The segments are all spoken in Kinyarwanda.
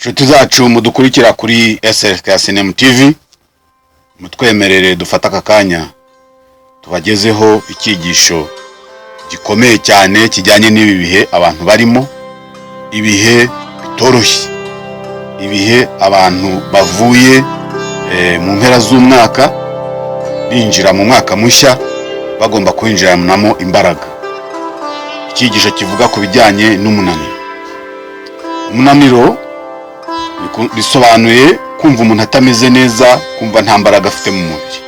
Inshuti zacu mudukurikira kuri SRK Cinema TV, mutwemerere dufata aka kanya tubagezeho icyigisho gikomeye cyane kijyanye n'ibi bihe abantu barimo, ibihe bitoroshye, ibihe abantu bavuye mu mpera z'umwaka binjira mu mwaka mushya bagomba kwinjiranamo imbaraga. Icyigisho kivuga ku bijyanye n'umunaniro. Umunaniro bisobanuye kumva umuntu atameze neza, kumva nta mbaraga afite mu mubiri.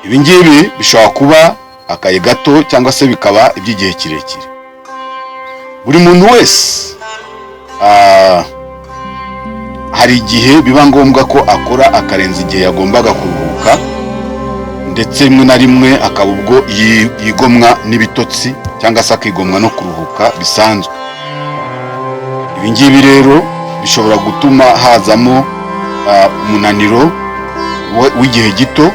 Ibi ngibi bishobora kuba akaye gato cyangwa se bikaba iby'igihe kirekire. Buri muntu wese hari igihe biba ngombwa ko akora akarenza igihe yagombaga kuruhuka, ndetse rimwe na rimwe akaba ubwo yigomwa n'ibitotsi cyangwa se akigomwa no kuruhuka bisanzwe. Ibi ngibi rero bishobora gutuma hazamo umunaniro w'igihe gito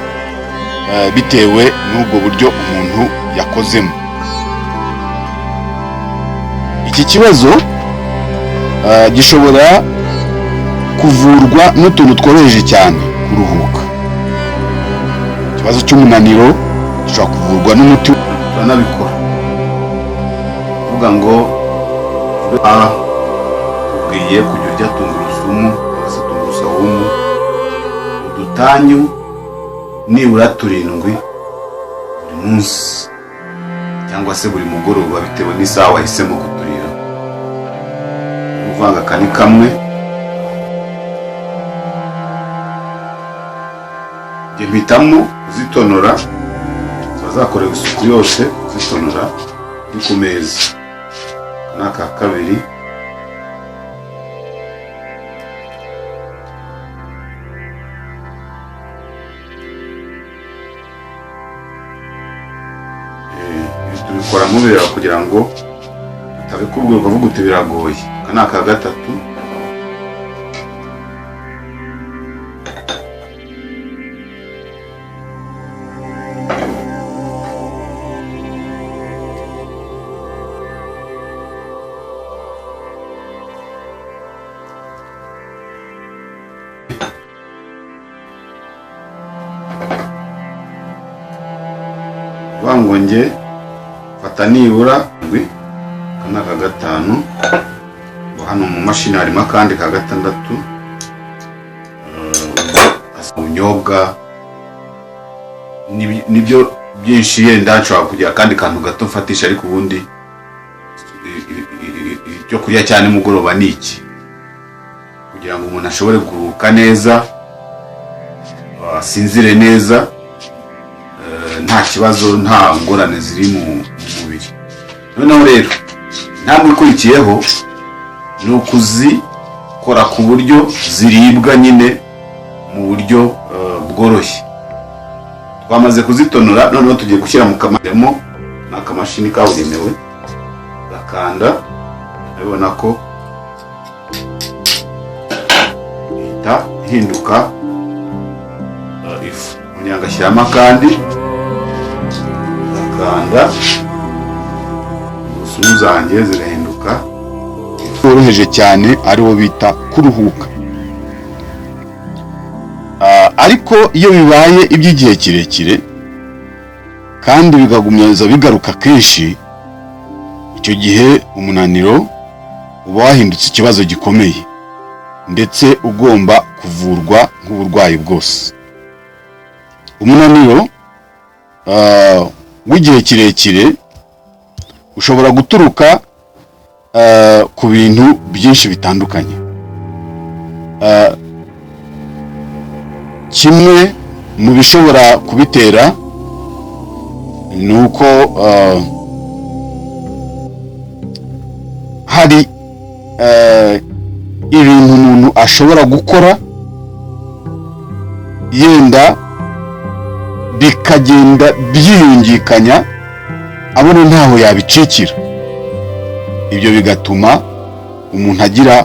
bitewe n'ubwo buryo umuntu yakozemo. Iki kibazo gishobora kuvurwa n'utuntu tworoheje cyane kuruhuka. Ikibazo cy'umunaniro gishobora kuvurwa n'umuti, turanabikora. Kuvuga ngo ubwiye kujya urya tungurusumu cyangwa se tungurusahumu, udutanyu nibura 7 buri munsi cyangwa se buri mugoroba bitewe n'isaha wahisemo kuturira. Uvanga kani kamwe, jye mpitamo uzitonora, tuzakorera isuku yose uzitonora ni ku meza. N'aka kabiri, tubikora mubireba kugira ngo utabikubwira ukavuga uti biragoye. Aka ni aka gatatu, vangonge fata nibura kana ka gatanu. Hano mu mashini harimo akandi ka gatandatu, ubunyobwa nibyo byinshi. Yenda nshobora kugira kandi kantu gato mfatisha, ariko ubundi cyo kurya cyane mugoroba ni iki, kugira ngo umuntu ashobore kuruhuka neza, asinzire neza nta kibazo, nta ngorane ziri mu mubiri. Noneho rero ntabwo ikurikiyeho ni ukuzikora ku buryo ziribwa nyine mu buryo bworoshye. Twamaze kuzitonora, noneho tugiye gushyira mu kamaremo n'akamashini kabugenewe, gakanda. Urabona ko ihita ihinduka ifu. Umuntu agashyiramo akandi, gakanda, urusumu zanjye zigahinduka yoroheje cyane, ariwo bita kuruhuka. Ariko iyo bibaye iby'igihe kirekire kandi bigagumyaza bigaruka kenshi, icyo gihe umunaniro uba wahindutse ikibazo gikomeye, ndetse ugomba kuvurwa nk'uburwayi bwose. Umunaniro w'igihe kirekire ushobora guturuka ku bintu byinshi bitandukanye. Kimwe mu bishobora kubitera ni uko hari ibintu umuntu ashobora gukora yenda bikagenda byiyungikanya abona ntaho yabicikira. Ibyo bigatuma umuntu agira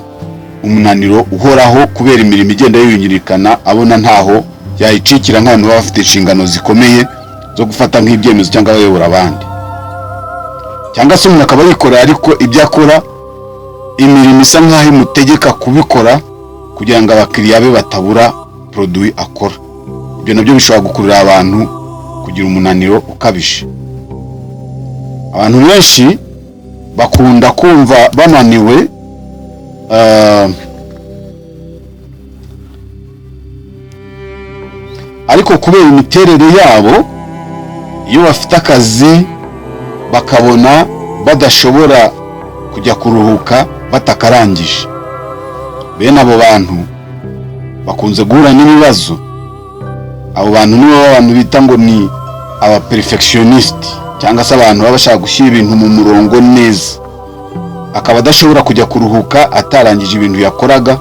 umunaniro uhoraho kubera imirimo igenda yiyungirikana, abona ntaho yayicikira, nk'abantu baba bafite inshingano zikomeye zo gufata nk'ibyemezo cyangwa bayobora abandi. Cyangwa se umuntu akaba yikorera, ariko ibyo akora imirimo isa nk'aho imutegeka kubikora kugira ngo abakiriya be batabura produit akora. Ibyo nabyo bishobora gukurura abantu kugira umunaniro ukabije. Abantu benshi bakunda kumva bananiwe ariko kubera imiterere yabo, iyo bafite akazi bakabona badashobora kujya kuruhuka batakarangije, bene abo bantu bakunze guhura n'ibibazo. Abo bantu nibo abantu bita ngo ni aba perfectionist, cyangwa se abantu baba bashaka gushyira ibintu mu murongo neza, akaba adashobora kujya kuruhuka atarangije ibintu yakoraga,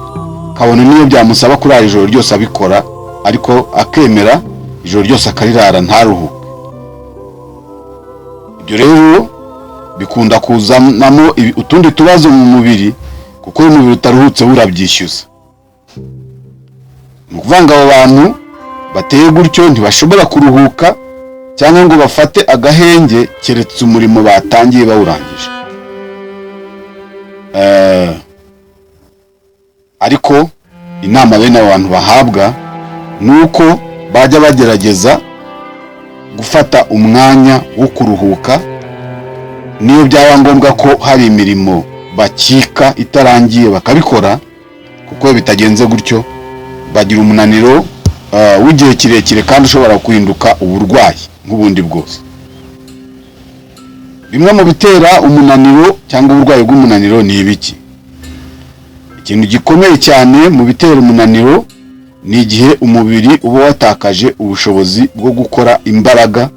kabone niyo byamusaba kurara ijoro ryose abikora, ariko akemera ijoro ryose akarirara ntaruhuke. Ibyo rero bikunda kuzanamo utundi tubazo mu mubiri, kuko umubiri utaruhutse urabyishyuza. Ni ukuvuga ngo abo bantu bateye gutyo ntibashobora kuruhuka cyangwa ngo bafate agahenge keretse umurimo batangiye bawurangije. Ariko inama bene abo bantu bahabwa ni uko bajya bagerageza gufata umwanya wo kuruhuka, niyo byaba ngombwa ko hari imirimo bakika itarangiye bakabikora, kuko bitagenze gutyo bagira umunaniro w'igihe kirekire kandi ushobora guhinduka uburwayi nk'ubundi bwose. Bimwe mu bitera umunaniro cyangwa uburwayi bw'umunaniro ni ibiki? Ikintu gikomeye cyane mu bitera umunaniro ni igihe umubiri uba watakaje ubushobozi bwo gukora imbaraga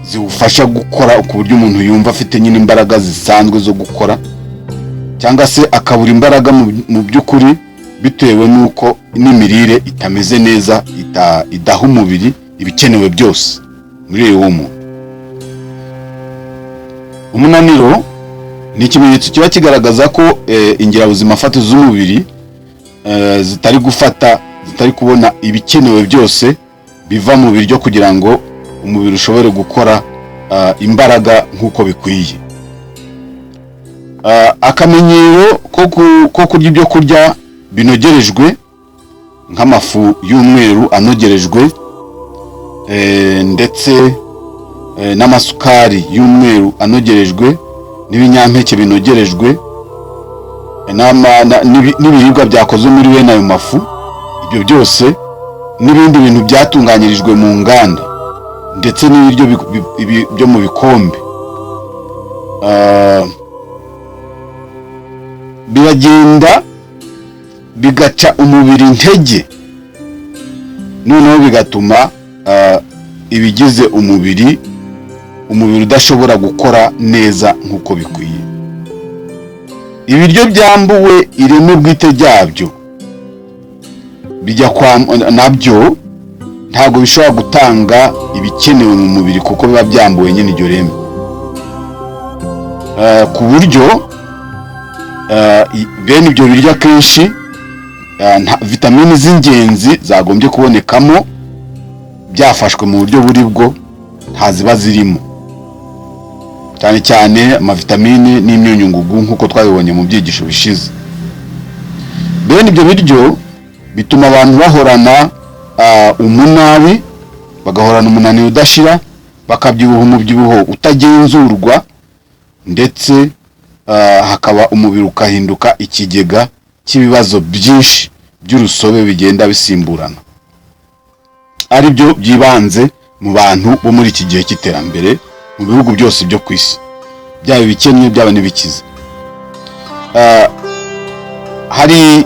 ziwufasha gukora ku buryo umuntu yumva afite nyine imbaraga zisanzwe zo gukora, cyangwa se akabura imbaraga mu by'ukuri bitewe n'uko n'imirire itameze neza, idaha umubiri ibikenewe byose muri uwo muntu. Umunaniro ni ikimenyetso kiba kigaragaza ko ingirabuzima fatizo z'umubiri zitari kubona ibikenewe byose biva mu biryo kugira ngo umubiri ushobore gukora imbaraga nk'uko bikwiye. Akamenyero ko kurya ibyo kurya binogerejwe nk'amafu y'umweru anogerejwe, ndetse n'amasukari y'umweru anogerejwe, n'ibinyampeke binogerejwe, n'ibiribwa byakoze muri bene ayo mafu, ibyo byose n'ibindi bintu byatunganyirijwe mu nganda, ndetse n'ibiryo byo mu bikombe, biragenda bigaca umubiri intege, noneho bigatuma ibigize umubiri udashobora gukora neza nk'uko bikwiye. Ibiryo byambuwe ireme bwite ryabyo bijya nabyo ntabwo bishobora gutanga ibikenewe mu mubiri, kuko biba byambuwe nyine iryo reme, ku buryo bene ibyo biryo akenshi vitamini z'ingenzi zagombye kubonekamo byafashwe mu buryo buri bwo ntaziba zirimo, cyane cyane amavitamine n'imyunyungugu nk'uko twabibonye mu byigisho bishize. Bene ibyo biryo bituma abantu bahorana umunabi, bagahorana umunaniro udashira, bakabyibuha umubyibuho utagenzurwa, ndetse hakaba umubiri ukahinduka ikigega cy'ibibazo byinshi by'urusobe bigenda bisimburana, ari byo byibanze mu bantu bo muri iki gihe cy'iterambere mu bihugu byose byo ku isi, byaba ibikennye byaba n'ibikize. Hari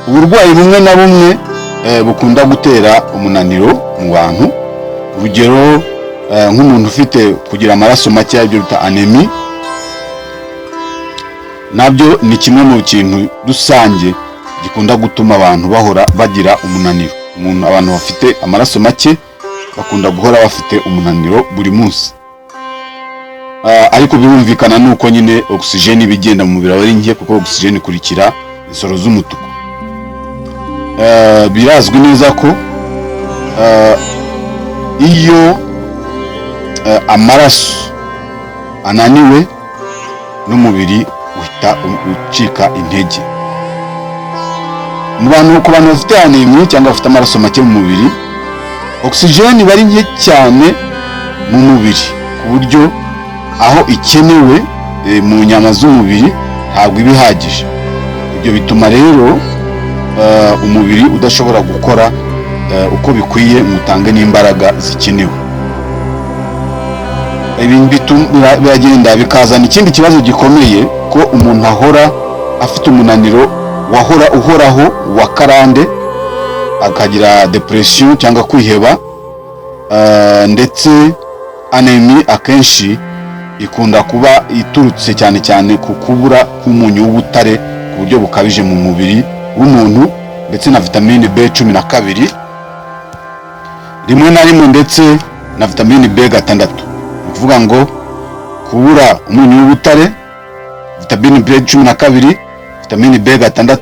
uburwayi bumwe na bumwe bukunda gutera umunaniro mu bantu. Urugero nk'umuntu ufite kugira amaraso make, ibyo bita anemi, nabyo ni kimwe mu kintu rusange gikunda gutuma abantu bahora bagira umunaniro. Abantu bafite amaraso make bakunda guhora bafite umunaniro buri munsi, ariko birumvikana nuko nyine oxygene ibigenda mu mubiri ari nke, kuko oxygene ikurikira insoro z'umutuku. Birazwi neza ko iyo amaraso ananiwe n'umubiri uhita ucika intege. Ku bantu bafite anemia cyangwa bafite amaraso make mu mubiri, oxygene bari nke cyane mu mubiri ku buryo aho ikenewe mu nyama z'umubiri ntabwo iba ihagije. Ibyo bituma rero umubiri udashobora gukora uko bikwiye ngo utange n'imbaraga zikenewe. Ibi biragenda bikazana ikindi kibazo gikomeye ko umuntu ahora afite umunaniro uhoraho wa karande, akagira depression cyangwa kwiheba, ndetse anemia akenshi ikunda kuba iturutse cyane cyane ku kubura k'umunyu w'ubutare ku buryo bukabije mu mubiri w'umuntu, ndetse na vitamine B12 rimwe na rimwe, ndetse na vitamine B6. Kuvuga ngo kubura umunyu w'ubutare, vitamine B12, vitamine B6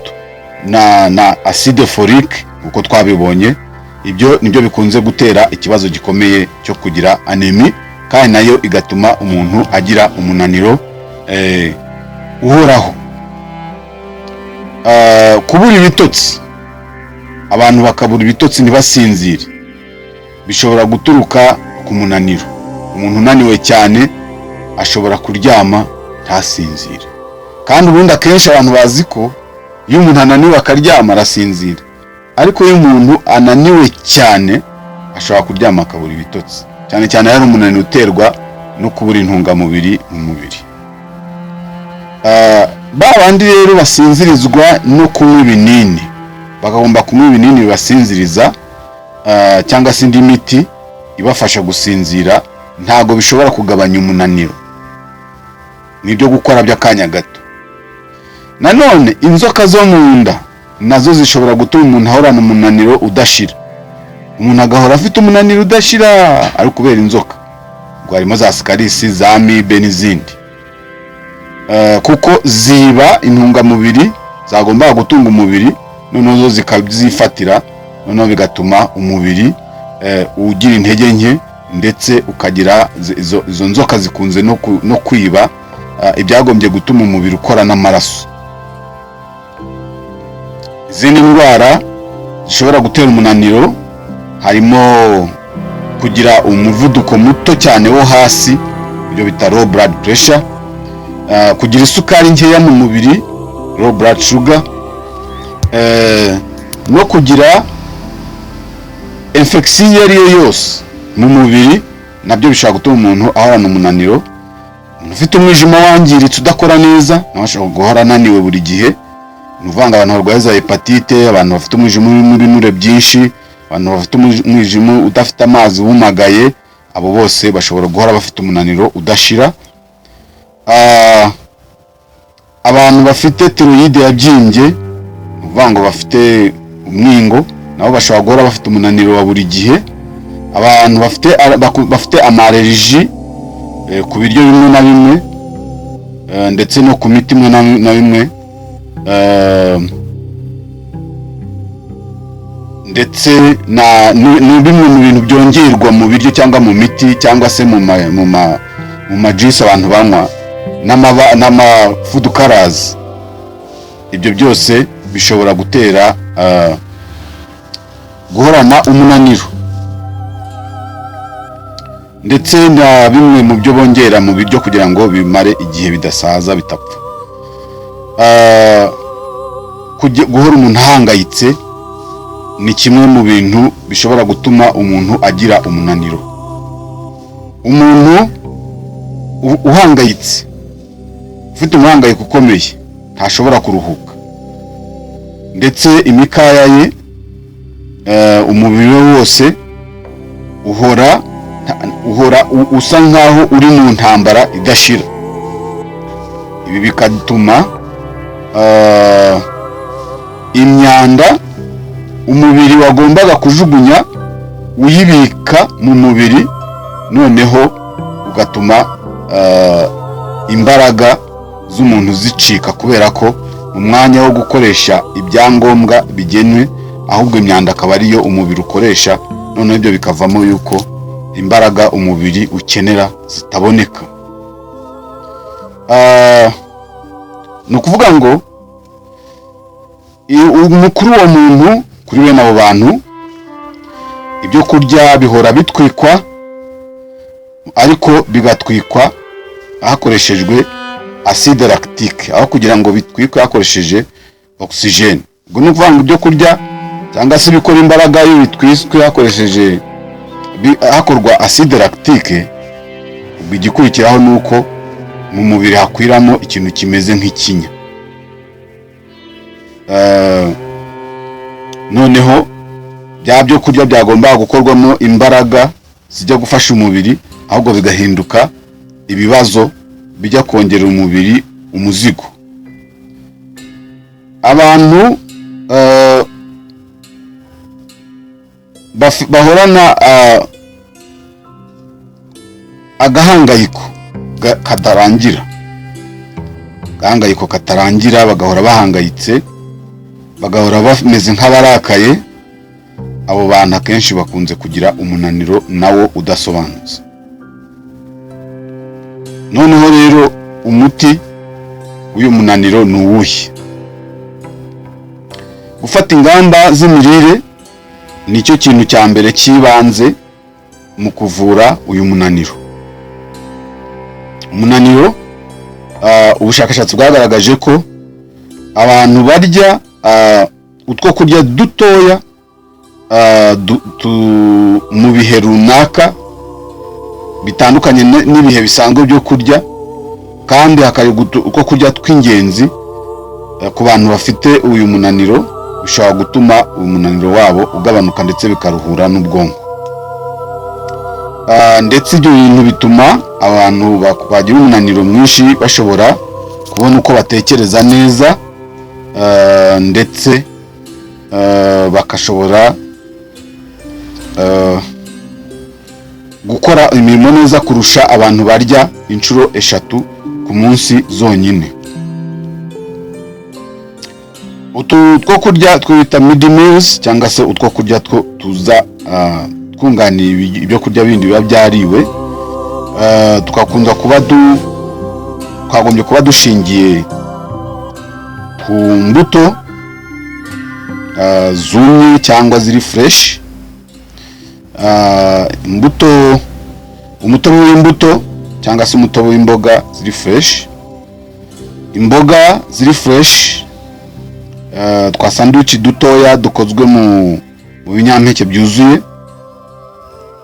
na acide folique uko twabibonye, ibyo nibyo bikunze gutera ikibazo gikomeye cyo kugira anemia, kandi nayo igatuma umuntu agira umunaniro uhoraho. Kubura ibitotsi, abantu bakabura ibitotsi ntibasinzire, bishobora guturuka ku munaniro. Umuntu unaniwe cyane ashobora kuryama ntasinzire, kandi ubundi akenshi abantu bazi ko iyo umuntu ananiwe akaryama arasinzira, ariko iyo umuntu ananiwe cyane ashobora kuryama akabura ibitotsi, cyane cyane ari umunaniro uterwa no kubura intungamubiri mu mubiri. Babandi rero basinzirizwa no kunywa ibinini, bagomba kunywa ibinini bibasinziriza cyangwa se indi miti ibafasha gusinzira, ntago bishobora kugabanya umunaniro, nibyo gukora by'akanya gato. Nanone inzoka zo mu nda nazo zishobora gutuma umuntu ahorana umunaniro udashira. Umuntu agahora afite umunaniro udashira ari kubera inzoka, ngo harimo za scarisi, za amibe n'izindi, kuko ziba intungamubiri zagomba gutunga umubiri, noneho zo zikazifatira, noneho bigatuma umubiri ugira intege nke, ndetse ukagira izo nzoka zikunze no kwiba ibyagombye gutuma umubiri ukora n'amaraso. Izindi ndwara zishobora gutera umunaniro harimo kugira umuvuduko muto cyane wo hasi, ibyo bita low blood pressure, kugira isukari nkeya mu mubiri, low blood sugar, no kugira infection iyo ariyo yose mu mubiri, nabyo bishobora gutuma umuntu ahorana umunaniro. Umuntu ufite umwijima wangiritse udakora neza nawe ashobora guhora ananiwe buri gihe. Ni ukuvuga ngo abantu barwaye za hepatite, abantu bafite umwijima urimo ibinure byinshi, abantu bafite umwijima udafite amazi wumagaye, abo bose bashobora guhora bafite umunaniro udashira. Abantu bafite tiroyide yabyimbye, ni ukuvuga ngo bafite umwingo, nabo bashobora guhora bafite umunaniro wa buri gihe. Abantu bafite amareriji ku biryo bimwe na bimwe, ndetse no ku miti imwe na bimwe, ndetse ni bimwe mu bintu byongerwa mu biryo cyangwa mu miti cyangwa se mu majuice abantu banywa, n'ama food colors. Ibyo byose bishobora gutera guhorana umunaniro, ndetse na bimwe mu byo bongera mu biryo kugira ngo bimare igihe bidasaza bitapfa. Guhora umuntu ahangayitse ni kimwe mu bintu bishobora gutuma umuntu agira umunaniro. Umuntu uhangayitse, ufite umuhangayiko ukomeye, ntashobora kuruhuka, ndetse imikaya ye, umubiri we wose uhora usa nkaho uri mu ntambara idashira. Ibi bikatuma imyanda umubiri wagombaga kujugunya uyibika mu mubiri, noneho ugatuma imbaraga z'umuntu zicika, kubera ko mu mwanya wo gukoresha ibyangombwa bigenwe, ahubwo imyanda akaba ariyo umubiri ukoresha, noneho ibyo bikavamo yuko imbaraga umubiri ukenera zitaboneka. ni ukuvuga ngo umukuru wa muntu kuri bene abo bantu ibyo kurya bihora bitwikwa, ariko bigatwikwa hakoreshejwe acide lactique aho kugira ngo bitwikwe hakoresheje oxygene. Ubwo ni ukuvuga ngo ibyo kurya cyangwa se bikora imbaraga iyo bitwiswe hakorwa acide lactique, ubwo igikurikiraho ni uko mu mubiri hakwiramo ikintu kimeze nk'ikinya. Noneho bya byo kurya byagomba gukorwamo imbaraga zijya gufasha umubiri, ahubwo bigahinduka ibibazo bijya kongerera umubiri umuzigo. Abantu bahorana agahangayiko katarangira, bagahora bahangayitse, bagahora bameze nk'abarakaye. Abo bantu akenshi bakunze kugira umunaniro nawo udasobanutse. Noneho rero umuti w'uyu munaniro ni uwuhe? Gufata ingamba z'imirire nicyo kintu cya mbere cy'ibanze mu kuvura uyu munaniro. Umunaniro, ubushakashatsi bwagaragaje ko abantu barya utwo kurya dutoya mu bihe runaka bitandukanye n'ibihe bisanzwe byo kurya, kandi hakaribwa utwo kurya tw'ingenzi ku bantu bafite uyu munaniro, bishobora gutuma uyu munaniro wabo ugabanuka ndetse bikaruhura n'ubwonko. Ndetse ibyo bintu bituma abantu bagira umunaniro mwinshi bashobora kubona uko batekereza neza, ndetse bakashobora gukora imirimo neza kurusha abantu barya inshuro 3 ku munsi zonyine. Utu two kurya twita mid meals cyangwa se utwo kurya tuza twunganira ibyo kurya bindi biba byariwe, twagombye kuba dushingiye ku mbuto zumye cyangwa ziri fresh, umutobe w'imbuto cyangwa se umutobe w'imboga ziri fresh, imboga ziri fresh, twa sandwich dutoya dukozwe mu binyampeke byuzuye.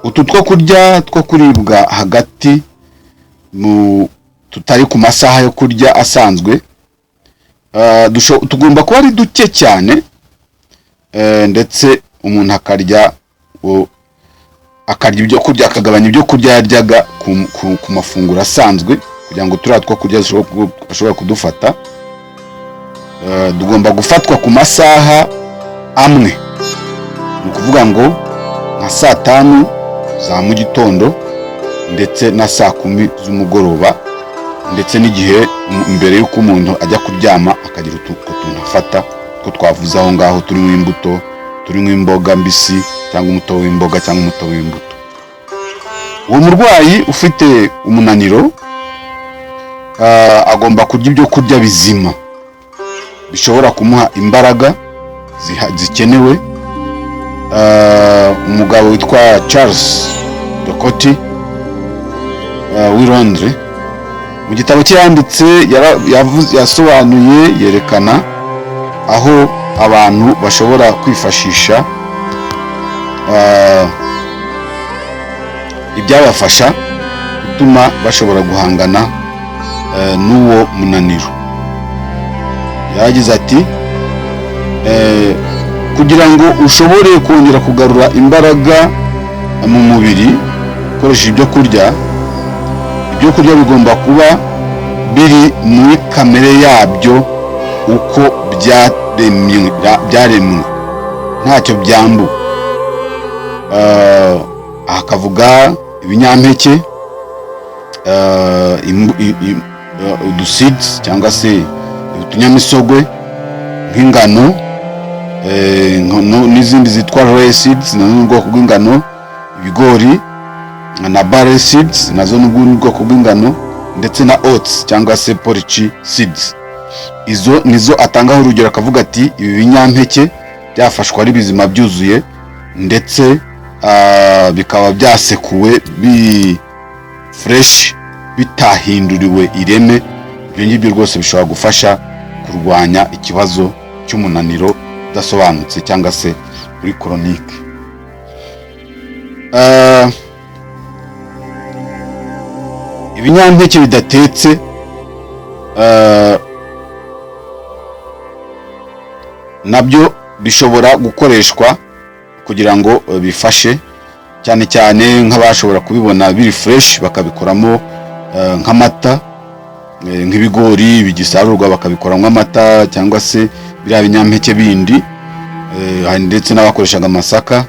Utu two kurya two kuribwa hagati tutari ku masaha yo kurya asanzwe, tugomba kuba ari duke cyane, ndetse umuntu akarya ibyo kurya, akagabanya ibyo kurya yaryaga ku mafunguro asanzwe, kugira ngo turiya two kurya ashobora kudufata. Tugomba gufatwa ku masaha amwe, ni ukuvuga ngo nka 5 za mu gitondo ndetse na 10 z'umugoroba, ndetse n'igihe mbere y'uko umuntu ajya kuryama akagira utuntu afata ko twavuze aho ngaho, turimo imbuto, turimo imboga mbisi cyangwa umutobe w'imboga cyangwa umutobe w'imbuto. Uwo murwayi ufite umunaniro agomba kurya ibyo kurya bizima bishobora kumuha imbaraga zikenewe. Umugabo witwa Charles Dokoti w'i Londres mu gitabo cye yanditse yasobanuye, yerekana aho abantu bashobora kwifashisha ibyabafasha gutuma bashobora guhangana n'uwo munaniro. Yagize ati, kugira ngo ushobore kongera kugarura imbaraga mu mubiri ukoresheje ibyo kurya bigomba kuba biri muri kamere yabyo uko byaremwe, ntacyo byambu. Akavuga ibinyampeke, uduseeds cyangwa se utunyamisogwe nk'ingano, n'izindi zitwa rye seeds nazo n'ubwoko bw'ingano, ibigori na barley seeds nazo n'ubwoko bw'ingano, ndetse na oats cyangwa se porridge seeds. izo nizo atangaho urugero akavuga ati ibi binyampeke byafashwa ari bizima byuzuye ndetse bikaba byasekuwe fresh bitahinduriwe ireme. Ibyo ngibyo rwose bishobora gufasha kurwanya ikibazo cy'umunaniro udasobanutse cyangwa se uri chronique. Ibinyampeke bidatetse nabyo bishobora gukoreshwa kugira ngo bifashe, cyane cyane nk'abashobora kubibona biri fresh bakabikoramo nk'amata, nk'ibigori bigisarurwa bakabikoramo amata, cyangwa se biriya binyampeke bindi, ndetse n'abakoreshaga amasaka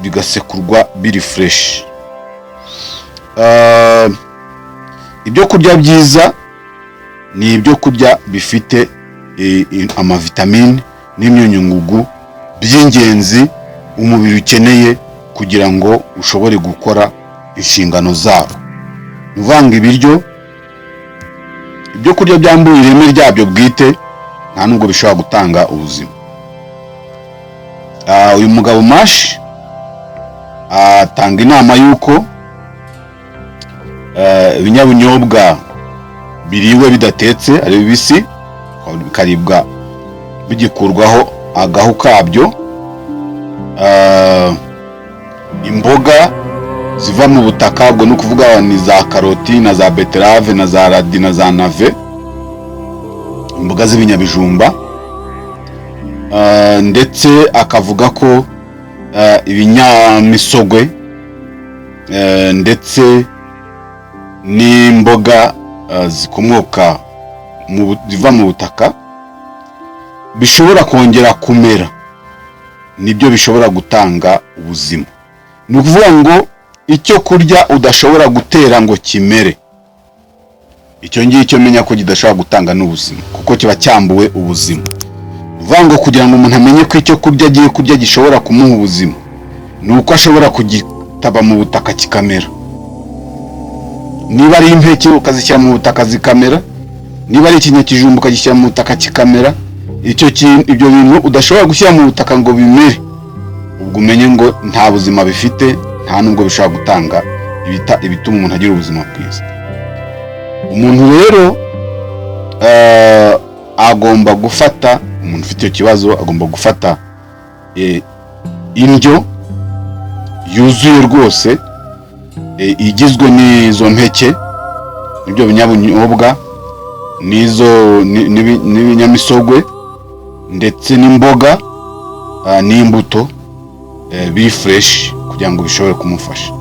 bigasekurwa biri fresh. Ibyo kurya byiza ni ibyo kurya bifite amavitamine n'imyunyungugu by'ingenzi umubiri ukeneye kugira ngo ushobore gukora inshingano zawo. Uvanga ibyo kurya byambuye ireme ryabyo bwite nta nubwo bishobora gutanga ubuzima. Uyu mugabo Mash atanga inama y'uko ibinyabunyobwa biriwe bidatetse ari bibisi bikaribwa bigikurwaho agahu kabyo, imboga ziva mu butaka, ubwo no kuvuga ni za karoti na za beterave na za radi na za nave, imboga z'ibinyabijumba, ndetse akavuga ko ibinyamisogwe ndetse n'imboga zikomoka ziva mu butaka bishobora kongera kumera, nibyo bishobora gutanga ubuzima. Ni ukuvuga ngo icyo kurya udashobora gutera ngo kimere, icyo ngicyo menya ko kidashobora gutanga n'ubuzima kuko kiba cyambuwe ubuzima. Uvuga ngo kugira ngo umuntu amenye ko icyo kurya agiye kurya gishobora kumuha ubuzima, ni uko ashobora kugitaba mu butaka kikamera. Niba ari impeke ukazishyira mu butaka zikamera, niba ari ikinyakijumba ukagishyira mu butaka kikamera, ibyo bintu udashobora gushyira mu butaka ngo bimere, ubwo umenye ngo nta buzima bifite, nta nubwo bishobora gutanga ibituma umuntu agira ubuzima bwiza. Umuntu rero agomba gufata, umuntu ufite icyo kibazo agomba gufata indyo yuzuye rwose, igizwe n'izo mpeke, ibyo binyabunyobwa, n'ibinyamisogwe ndetse n'imboga n'imbuto biri fresh kugira ngo bishobore kumufasha.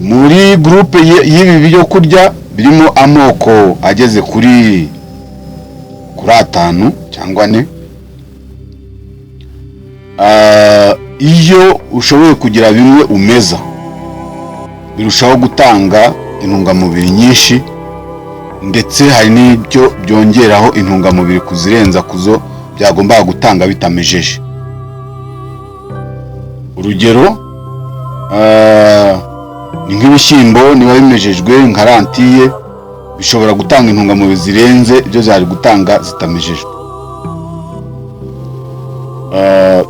Muri groupe y'ibi byo kurya birimo amoko ageze kuri 5 cyangwa 4. Iyo ushoboye kugira bimwe umeza, birushaho gutanga intungamubiri nyinshi, ndetse hari n'ibyo byongeraho intungamubiri kuzirenza kuzo byagombaga gutanga bitamejeje. Urugero ni nk'ibishyimbo niba bimejejwe nka rantiye, bishobora gutanga intungamubiri zirenze ibyo zari gutanga zitamejejwe.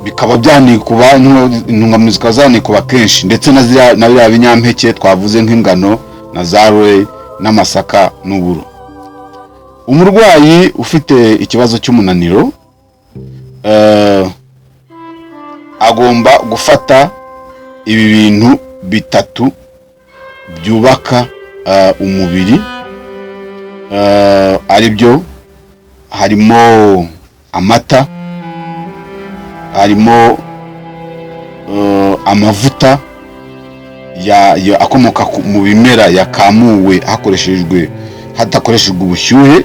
Bikaba byanikuba intungamubiri zikaba zanikuba kenshi, ndetse na biriya binyampeke twavuze nk'ingano na za roe n'amasaka n'uburo. Umurwayi ufite ikibazo cy'umunaniro agomba gufata ibi bintu bitatu byubaka umubiri, ari byo harimo amata, harimo amavuta akomoka mu bimera yakamuwe hadakoreshejwe ubushyuhe,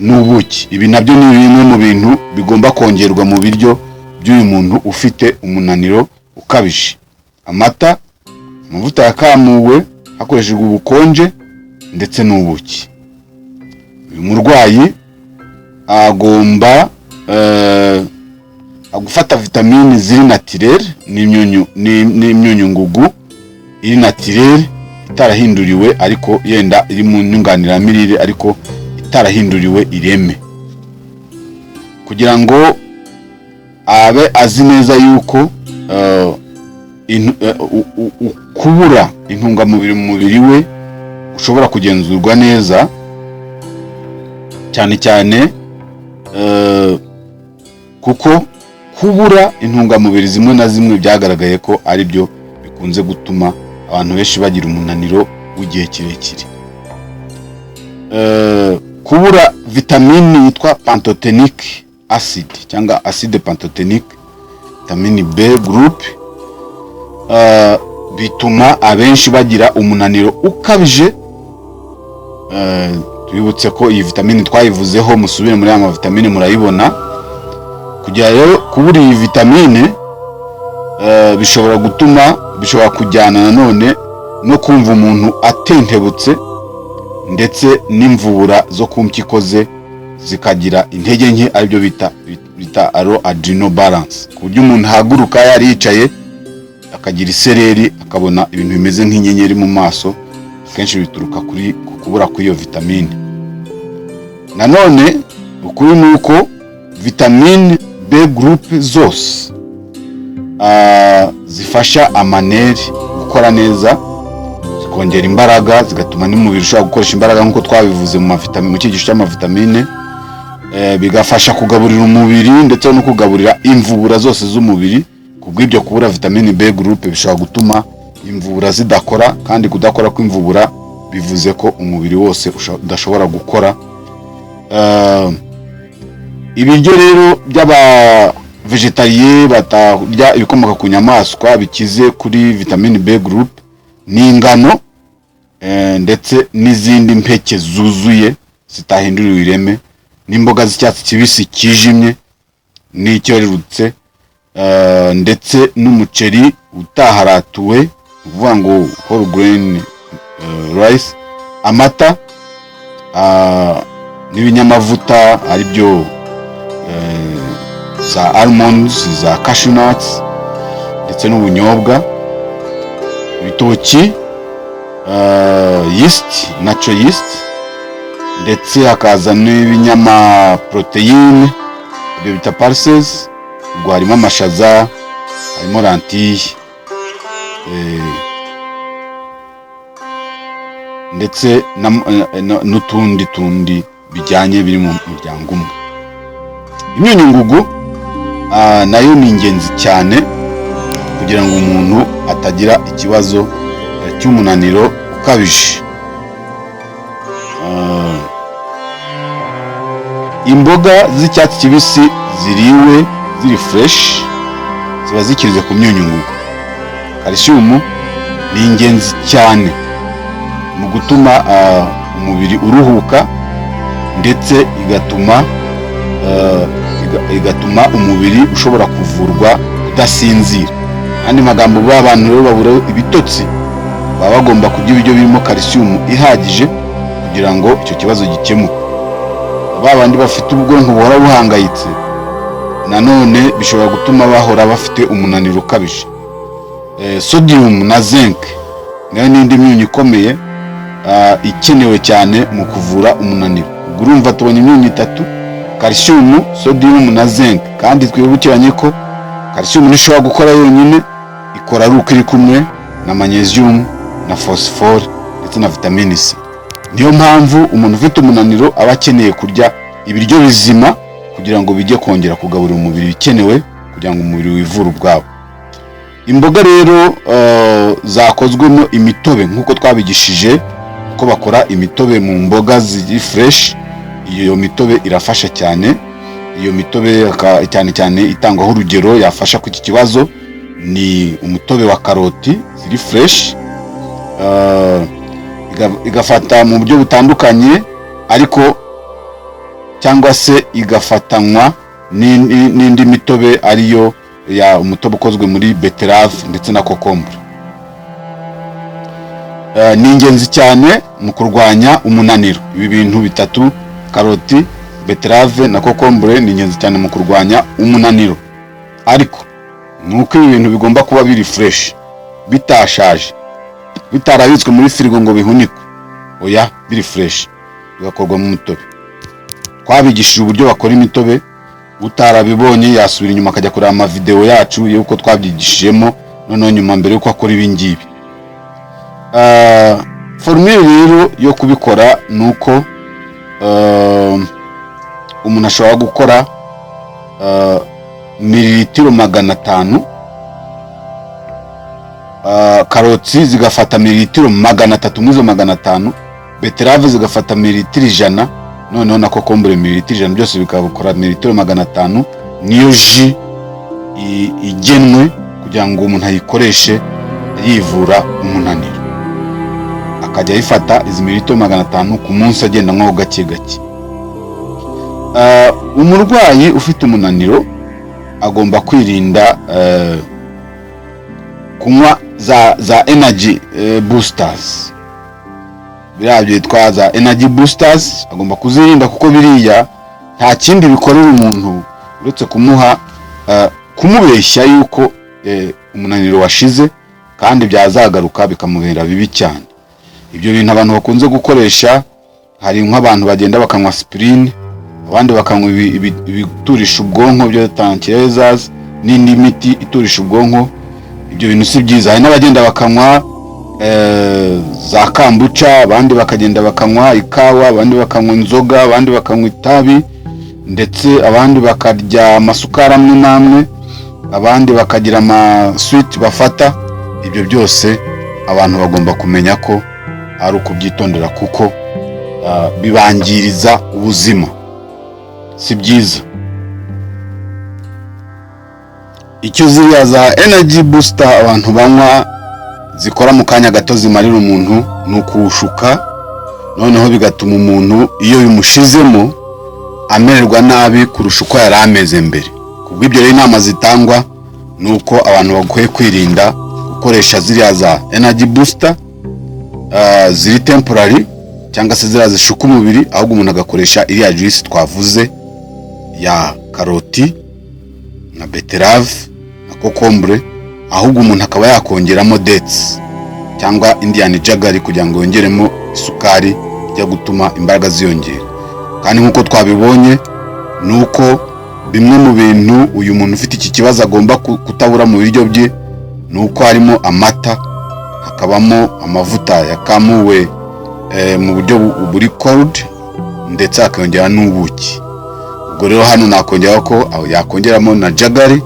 n'ubuki. Ibi nabyo ni bimwe mu bintu bigomba kongerwa mu biryo by'uyu muntu ufite umunaniro ukabije. Amata, amavuta yakamuwe hakoreshejwe ubukonje ndetse n'ubuki. Uyu murwayi agomba gufata vitamine ziri naturelle n'imyunyungugu iri naturelle itarahinduriwe ariko yenda iri mu nyunganiramirire ariko itarahinduriwe ireme, kugira ngo abe azi neza yuko kubura intungamubiri mu mubiri we ushobora kugenzurwa neza, cyane cyane kuko kubura intungamubiri zimwe na zimwe byagaragaye ko ari byo bikunze gutuma abantu benshi bagira umunaniro w'igihe kirekire. Kubura vitamini yitwa pantothenic acid cyangwa acide pantothenic, vitamini B group, bituma abenshi bagira umunaniro ukabije. Twibutse ko iyi vitamini twayivuzeho, musubire muri ama vitamine murayibona. Kugira rero kubura iyi vitamine bishobora kujyana nanone no kumva umuntu atentebutse, ndetse n'imvubura zo ku mpyiko ze zikagira intege nke, aribyo bita low adrenal balance, ku buryo umuntu ahaguruka yari yicaye akagira isereri, akabona ibintu bimeze nk'inyenyeri mu maso. Kenshi bituruka kuri kubura kw'iyo vitamine. Nanone ukuri ni uko vitamine B group zose zifasha amaneri gukora neza, zikongera imbaraga, zigatuma n'umubiri ushobora gukoresha imbaraga nk'uko twabivuze mu cyigisho cy'amavitamine. Bigafasha kugaburira umubiri ndetse no kugaburira imvubura zose z'umubiri. Kubw'ibyo kubura vitamine B group bishobora gutuma imvubura zidakora, kandi kudakora kw'imvubura bivuze ko umubiri wose udashobora gukora. Ibiryo rero by'aba vegetariye batarya ibikomoka ku nyamaswa bikize kuri vitamine B group ni ingano, ndetse n'izindi mpeke zuzuye zitahinduriwe ireme, n'imboga z'icyatsi kibisi kijimye n'icyerurutse, ndetse n'umuceri utaharatuwe, uvuga ngo whole grain rice, amata, n'ibinyamavuta ari byo za almonds, za cashew nuts, ndetse n'ubunyobwa, ibitoki, yeast, natural yeast, ndetse hakaza n'ibinyama proteine, ibyo bita pulses. Ubwo harimo amashaza, harimo lentille, ndetse n'utundi bijyanye biri mu muryango umwe. Imyunyungugu nayo ni ingenzi cyane kugira ngo umuntu atagira ikibazo cy'umunaniro ukabije. Imboga z'icyatsi kibisi ziriwe ziri fresh ziba zikirize ku myunyungugu. Calcium ni ingenzi cyane mu gutuma umubiri uruhuka, ndetse igatuma umubiri ushobora kuvurwa udasinzira. Andi magambo, abantu rero babura ibitotsi baba bagomba kurya ibiryo birimo calcium ihagije kugira ngo icyo kibazo gikemuke. Babandi bafite ubwonko buhora buhangayitse, nanone bishobora gutuma bahora bafite umunaniro ukabije. Sodium na zinc nayo n'indi myunyu ikomeye ikenewe cyane mu kuvura umunaniro. Urumva tubonye imyunyu itatu: calcium, sodium na zinc. Kandi twibukiranye ko calcium ntishobora gukora yonyine, ikora ari uko iri kumwe na magnesium na phosphore ndetse na vitamine C. Niyo mpamvu umuntu ufite umunaniro aba akeneye kurya ibiryo bizima kugira ngo bijye kongera kugaburira umubiri bikenewe kugira ngo umubiri wivure ubwawo. Imboga rero zakozwemo imitobe nk'uko twabigishije ko bakora imitobe mu mboga ziri fresh. Iyo mitobe irafasha cyane. Iyo mitobe cyane cyane itangwaho urugero yafasha ku iki kibazo ni umutobe wa karoti ziri fresh, igafata mu buryo butandukanye, ariko cyangwa se igafatanywa n'indi mitobe ariyo ya umutobe ukozwe muri beterave ndetse na kokombure. Ni ingenzi cyane mu kurwanya umunaniro. Ibi bintu bitatu, karoti, beterave na kokombure, ni ingenzi cyane mu kurwanya umunaniro. Ariko nuko ibi bintu bigomba kuba biri fresh, bitashaje. bitarabitswe muri firigo ngo bihunikwe, oya biri fresh bigakorwa mu mutobe. Twabigishije uburyo bakora imitobe, utarabibonye yasubira inyuma akajya kureba ama video yacu yuko twabyigishijemo, noneho nyuma mbere yuko akora ibi ngibi. Formule rero yo kubikora nuko umuntu ashobora gukora mililitiro 500, karoti zigafata mililitiro 300 mwizo 500, beterave zigafata mililitiro 100, noneho na kokombure mililitiro 100, byose bikabukora mililitiro 500. Niyo ji igenwe kugira ngo umuntu ayikoreshe yivura umunaniro, akajya yifata izi mililitiro 500 ku munsi agenda nko gake gake. Umurwayi ufite umunaniro agomba kwirinda kunywa za energy boosters, birabyo yitwa za energy boosters, agomba kuzirinda kuko biriya nta kindi bikorera umuntu uretse kumuha kumubeshya yuko umunaniro washize kandi byazagaruka bikamubera bibi cyane. Ibyo bintu abantu bakunze gukoresha, hari nk'abantu bagenda bakanywa aspirin, abandi bakanywa ibiturisha ubwonko byo tranquilizers n'indi miti iturisha ubwonko. Ibyo bintu si byiza. Hari n'abagenda bakanywa za kambucha, abandi bakagenda bakanywa ikawa, abandi bakanywa inzoga, abandi bakanywa itabi, ndetse abandi bakarya amasukari amwe namwe, abandi bakagira ama sweet bafata. Ibyo byose abantu bagomba kumenya ko ari ukubyitondera kuko bibangiriza ubuzima, si byiza. Icyo ziriya za energy booster abantu banywa zikora mu kanya gato zimarira umuntu ni ukuwushuka, noneho bigatuma umuntu iyo bimushizemo amererwa nabi kurusha uko yari ameze mbere. Kubw'ibyo rero inama zitangwa nuko abantu bakwiye kwirinda gukoresha ziriya za energy booster ziri temporary cyangwa se ziriya zishuka umubiri, ahubwo umuntu agakoresha iriya juice twavuze ya karoti na beterave na kokombure, ahubwo umuntu akaba yakongeramo dates cyangwa Indian jaggery kugira ngo yongeremo isukari ijya gutuma imbaraga ziyongera. Kandi nkuko twabibonye nuko bimwe mu bintu uyu muntu ufite iki kibazo agomba kutabura mu biryo bye nuko harimo amata, hakabamo amavuta yakamuwe mu buryo buri cold, ndetse akongera n'ubuki. Ubwo rero hano nakongera ko yakongeramo na jaggery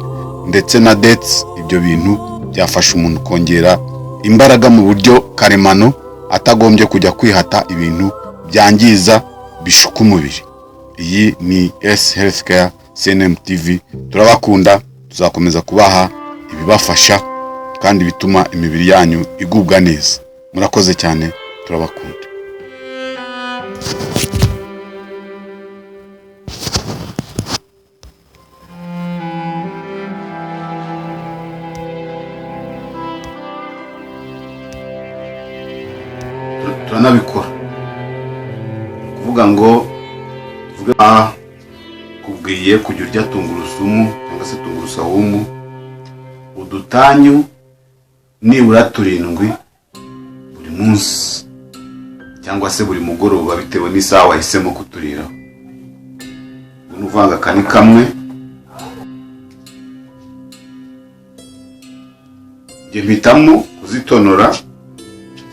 ndetse na dates. Ibyo bintu byafasha umuntu kongera imbaraga mu buryo karemano, atagombye kujya kwihata ibintu byangiza bishuka umubiri. Iyi ni S Healthcare CNM TV. Turabakunda, tuzakomeza kubaha ibibafasha kandi bituma imibiri yanyu igubwa neza. Murakoze cyane, turabakunda. Turanabikora kuvuga ngo kubwiye kujya urya tungurusumu cyangwa se tungurusahumu udutanyu nibura 7 buri munsi cyangwa se buri mugoroba, bitewe n'isaha wahisemo kuturiraho. Unuvanga kani kamwe nge mpitamo kuzitonora,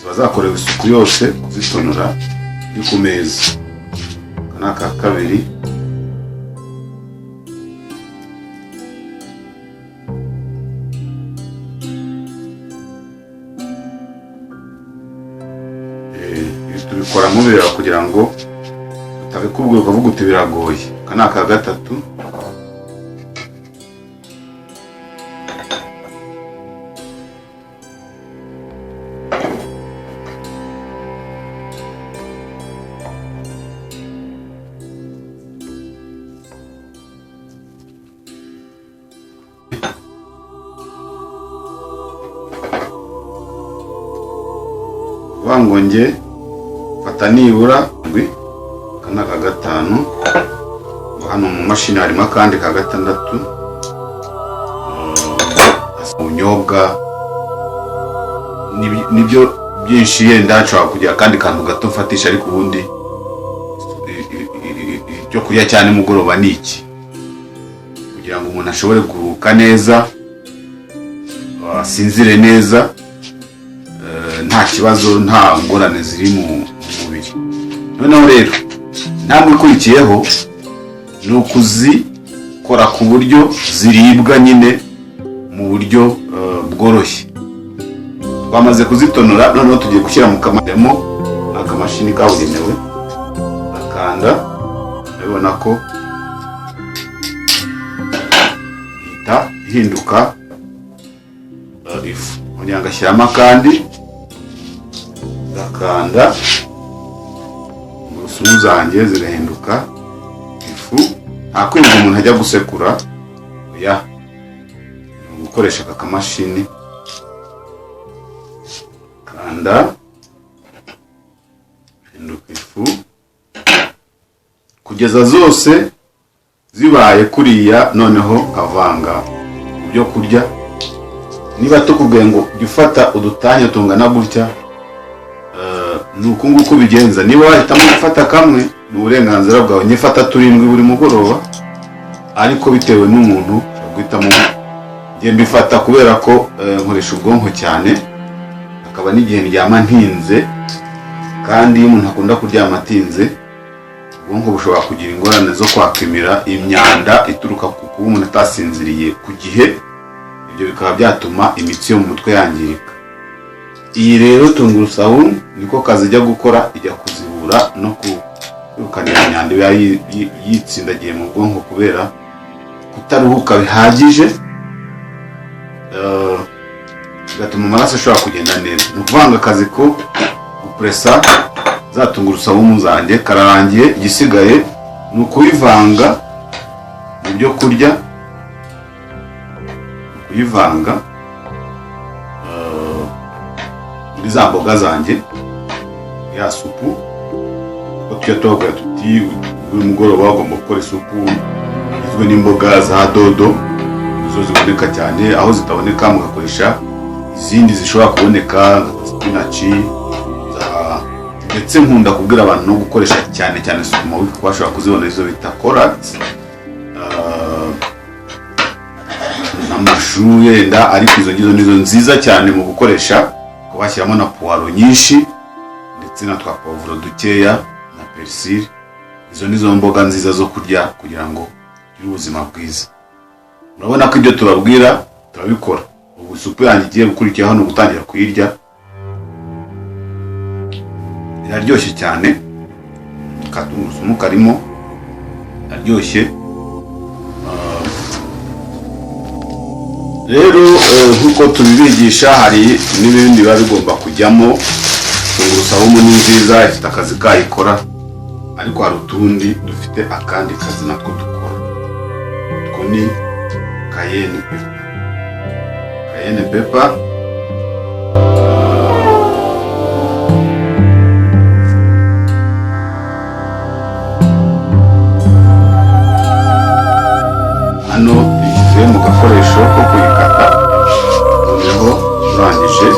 bazakorewe isuku yose kuzitonora ni ku meza. Kanaka kabiri tubikora mubireba kugira ngo utabikubwiye ukavuga uti biragoye. Kanaka gatatu wangonge fata nibura kanaka gatanu. Hano mu mashini harimo kandi ka gatandatu. Ubunyobwa nibyo byinshi yenda nshobora kugira kandi kantu gato mfatisha, ariko ubundi cyo kurya cyane mugoroba ni iki, kugira ngo umuntu ashobore kuruhuka neza, asinzire neza, nta kibazo, nta ngorane ziri mu mubiri. Noneho rero intambwe ikurikiyeho ni ukuzikora ku buryo ziribwa nyine mu buryo bworoshye. Twamaze kuzitonora, noneho tugiye gushyira mu akamashini kabugenewe, akanda, urabona ko ihita ihinduka ifu. Kugira ngo ashyiramo akandi, gakanda, ingurusumu zanjye zigahinduka ifu. Nta kwinjira umuntu ajya gusekura, oya, gukoresha aka kamashini. Kanda, hinduka ifu kugeza zose zibaye kuriya. Noneho avanga ibyo kurya. Niba tukubwiye ngo jya ufata udutanya tungana gutya, ni uku nguku bigenza. Niba wahitamo gufata kamwe, ni uburenganzira bwawe. Nyifata 7 buri mugoroba, ariko bitewe n'umuntu ushobora guhitamo. Njye mbifata kubera ko nkoresha ubwonko cyane, akaba n'igihe ndyama ntinze, kandi iyo umuntu akunda kuryama atinze, ubwonko bushobora kugira ingorane zo kwakimira imyanda ituruka ku kuba umuntu atasinziriye ku gihe. Ibyo bikaba byatuma imitsi yo mu mutwe yangirika. Iyi rero tungurusamu niko kazi ijya gukora, ijya kuzibura no kukanira imyanda yitsindagiye mu bwonko kubera kutaruhuka bihagije, bigatuma amaraso ashobora kugenda neza. Ni ukuvanga akazi ko gupresa za tungurusamu zanjye kararangiye. Igisigaye ni ukuyivanga mu byo kurya, kuyivanga muri za mboga zanjye, ya supu. Kuko tujya tuvuga tuti buri mugoroba bagomba gukora isupu igizwe n'imboga za dodo, zo ziboneka cyane. Aho zitaboneka mugakoresha izindi zishobora kuboneka nka spinach, ndetse nkunda kubwira abantu no gukoresha cyane cyane sukuma wiki, kuko bashobora kuzibona izo bita collard, amashu yenda. Ariko izo ngizo nizo nziza cyane mu gukoresha, kubashyiramo na puwaro nyinshi ndetse na twa pavuro dukeya na persil. Izo nizo mboga nziza zo kurya kugira ngo ugire ubuzima bwiza. Urabona ko ibyo tubabwira turabikora. Ubu supu yanjye igiye gukurikira hano gutangira kuyirya, iraryoshye cyane. Katungurusumu karimo aryoshye. Rero nkuko tubibigisha, hari n'ibindi biba bigomba kujyamo. Tungurusumu ni nziza, ifite akazi kayikora, ariko hari utundi dufite akandi kazi natwo dukora. Utwo ni cayenne pepper. Cayenne pepper hano ishyize mu gakoresho ko kuyikata. Noneho urangije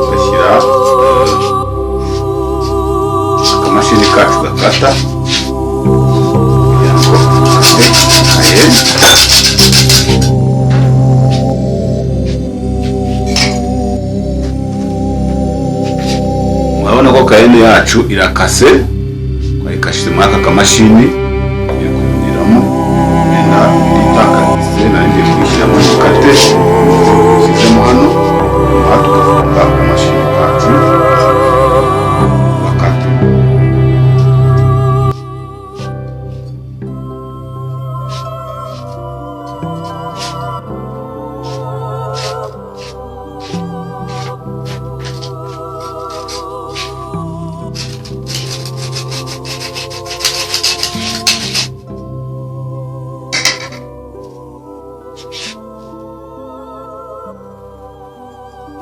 ugashyira akamashini kacu gakata kugira ngo ukate cayenne. Urabona ko cayenne yacu irakase, twayikashije muri aka kamashini. Tugiye kuyongeramo wenda itakatse, nanjye kuyishyiramo ikate, ushyizemo hano, aha tugafunga akamashini kacu gakata.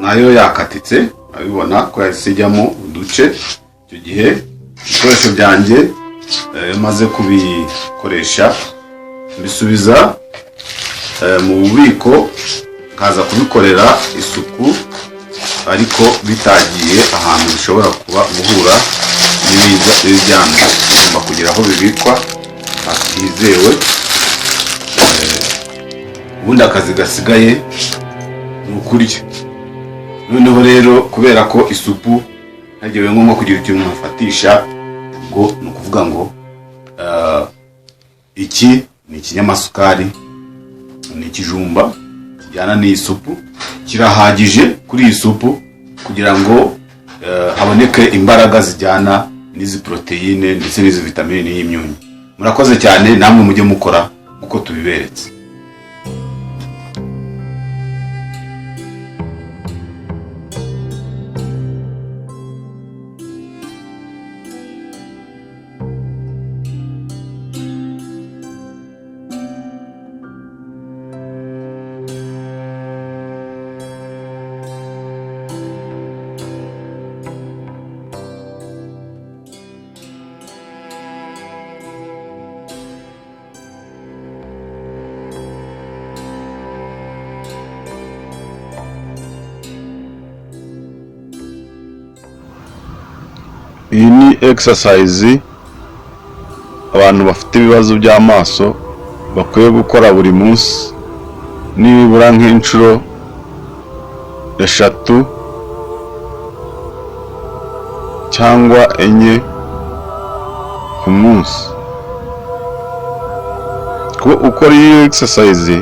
Nayo yakatitse, abibona ko yasijyamo uduce. Icyo gihe ibikoresho byanjye maze kubikoresha mbisubiza mu bubiko, kaza kubikorera isuku ariko bitagiye ahantu bishobora kuba guhura n'ibyanda. Bigomba kugira aho bibikwa hizewe, ubundi akazi gasigaye ni ukurya. Noneho rero kubera ko isupu hagiye ngombwa kugira ikintu ufatisha, ubwo ni ukuvuga ngo iki ni ikinyamasukari, ni ikijumba kijyana n'isupu, kirahagije kuri iyi supu kugira ngo haboneke imbaraga zijyana n'izi proteine ndetse n'izi vitamine n'imyunyu. Murakoze cyane, namwe mujye mukora uko tubiberetse. Iyi ni exercise abantu bafite ibibazo by'amaso bakwiye gukora buri munsi, nibura nk'inshuro 3 cyangwa 4 ku munsi. Ukora iyi exercise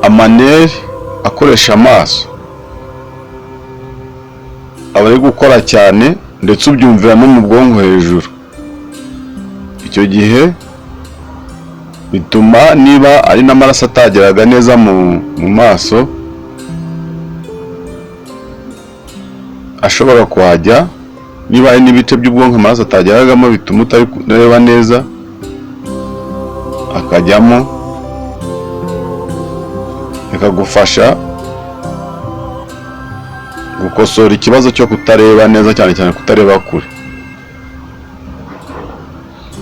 amaneri akoresha amaso aba ari gukora cyane, ndetse ubyumvira no mu bwonko hejuru. Icyo gihe bituma niba ari n'amaraso atageraga neza mu maso ashobora kuhajya, niba ari n'ibice by'ubwonko amaraso atageragamo bituma utareba neza akajyamo, bikagufasha gukosora ikibazo cyo kutareba neza, cyane cyane kutareba kure.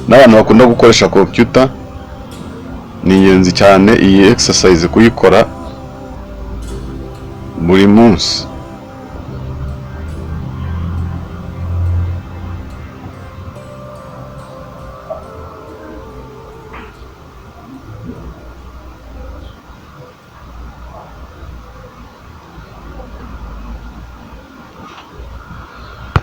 N'abantu bakunda gukoresha computer ni ingenzi cyane iyi exercise kuyikora buri munsi.